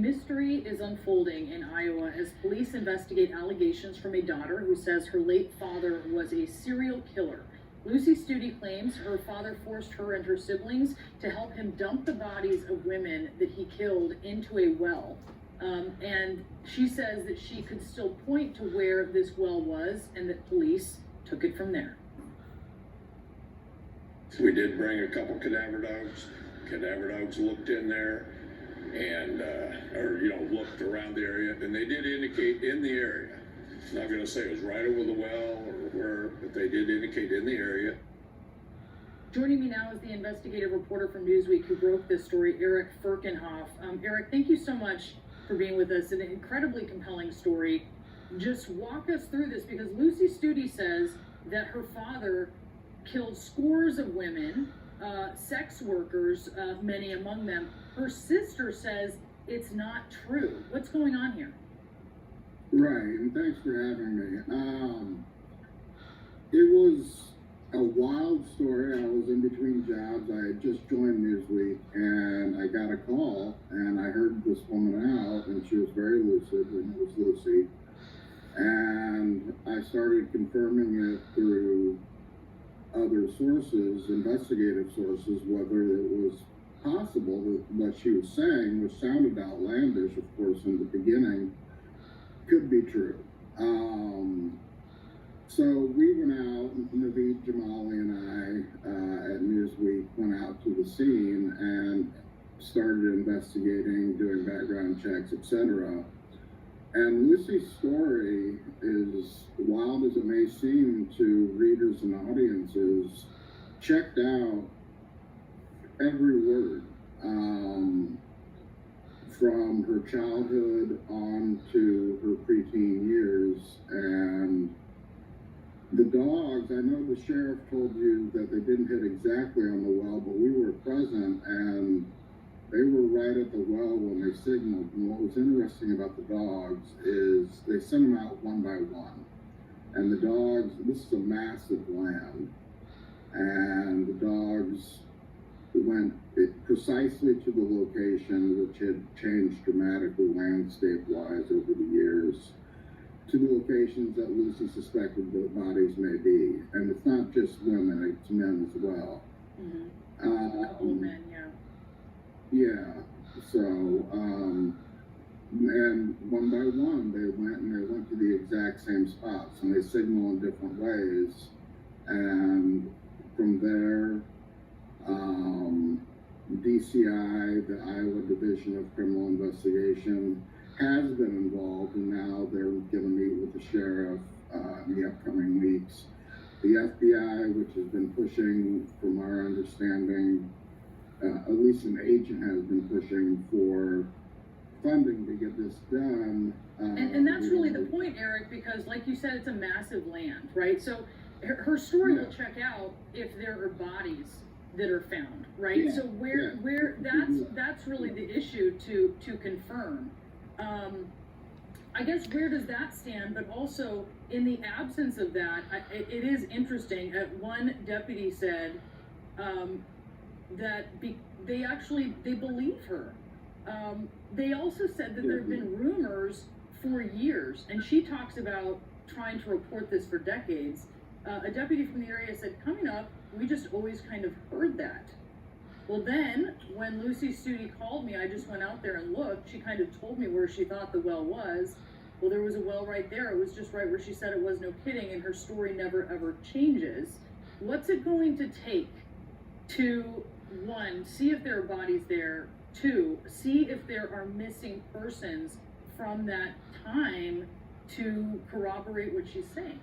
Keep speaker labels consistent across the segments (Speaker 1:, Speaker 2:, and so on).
Speaker 1: Mystery is unfolding in Iowa as police investigate allegations from a daughter who says her late father was a serial killer. Lucy Studi claims her father forced her and her siblings to help him dump the bodies of women that he killed into a well. And she says that she could still point to where this well was and that police took it from there.
Speaker 2: We did bring a couple cadaver dogs. Cadaver dogs looked in there and, looked around the area, and they did indicate in the area. Not going to say it was right over the well or where, but they did indicate in the area.
Speaker 1: Joining me now is the investigative reporter from Newsweek who broke this story, Eric Ferkenhoff. Eric, thank you so much for being with us. An incredibly compelling story. Just walk us through this, because Lucy Studi says that her father killed scores of women, sex workers, many among them. Her sister says it's not true. What's going on here?
Speaker 3: Right, and thanks for having me. It was a wild story. I was in between jobs. I had just joined Newsweek, and I got a call, and I heard this woman out, and she was very lucid, and it was Lucy. And I started confirming it through other sources, investigative sources, whether it was possible that what she was saying, which sounded outlandish, of course, in the beginning, could be true. So we went out, Naveed Jamali and I at Newsweek went out to the scene and started investigating, doing background checks, etc. And Lucy's story, is wild as it may seem to readers and audiences, checked out every word, from her childhood on to her preteen years. And the dogs, I know the sheriff told you that they didn't hit exactly on the well, but we were present and they were right at the well when they signaled. And what was interesting about the dogs is they sent them out one by one. And the dogs, this is a massive land, and the dogs went precisely to the location, which had changed dramatically landscape-wise over the years, to the locations that Lucy suspected the bodies may be. And it's not just women, it's men as well.
Speaker 1: Mm-hmm. All men, yeah.
Speaker 3: Yeah, so, and one by one, they went to the exact same spots, and they signal in different ways. And from there, DCI, the Iowa Division of Criminal Investigation, has been involved, and now they're going to meet with the sheriff in the upcoming weeks. The FBI, which has been pushing, from our understanding, at least an agent has been pushing for funding to get this done.
Speaker 1: And that's really the point, Eric, because like you said, it's a massive land, right? So her story will check out if there are bodies that are found, right?
Speaker 3: Yeah.
Speaker 1: So where that's really the issue to confirm. I guess where does that stand? But also in the absence of that, it is interesting. One deputy said that they believe her. They also said that there have been rumors for years, and she talks about trying to report this for decades. A deputy from the area said, coming up, we just always kind of heard that. Well, then when Lucy Studi called me, I just went out there and looked. She kind of told me where she thought the well was. Well, there was a well right there. It was just right where she said it was, no kidding, and her story never ever changes. What's it going to take to, one, see if there are bodies there, two, see if there are missing persons from that time to corroborate what she's saying?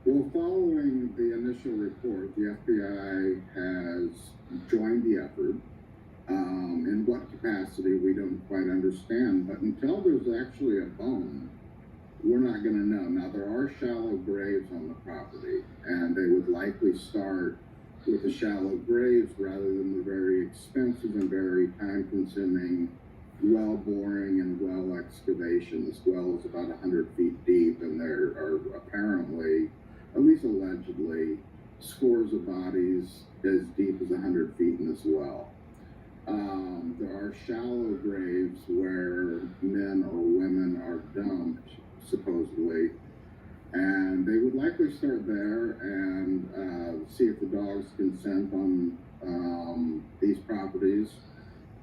Speaker 3: Well, following the initial report, the FBI has joined the effort. In what capacity, we don't quite understand, but until there's actually a bone, we're not going to know. Now, there are shallow graves on the property, and they would likely start with the shallow graves rather than the very expensive and very time-consuming well boring and well excavation. This well is about 100 feet deep, and there are apparently, at least allegedly, scores of bodies as deep as 100 feet in this well. There are shallow graves where men or women are dumped, supposedly, and they would likely start there and see if the dogs consent on these properties.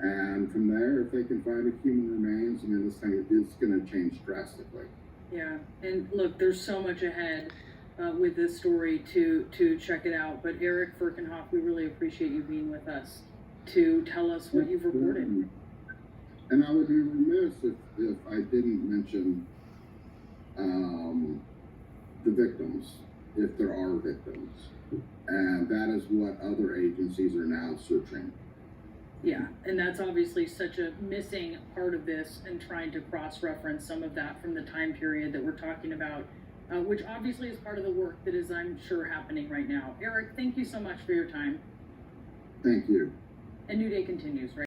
Speaker 3: And from there, if they can find a human remains, I mean, this thing is going to change drastically.
Speaker 1: Yeah, and look, there's so much ahead with this story to check it out. But Eric Firkenhoff, we really appreciate you being with us to tell us what you've reported.
Speaker 3: And I would be remiss if I didn't mention the victims, if there are victims. And that is what other agencies are now searching.
Speaker 1: Yeah, and that's obviously such a missing part of this, and trying to cross-reference some of that from the time period that we're talking about, which obviously is part of the work that is, I'm sure, happening right now. Eric, thank you so much for your time.
Speaker 3: Thank you.
Speaker 1: And New Day continues, right?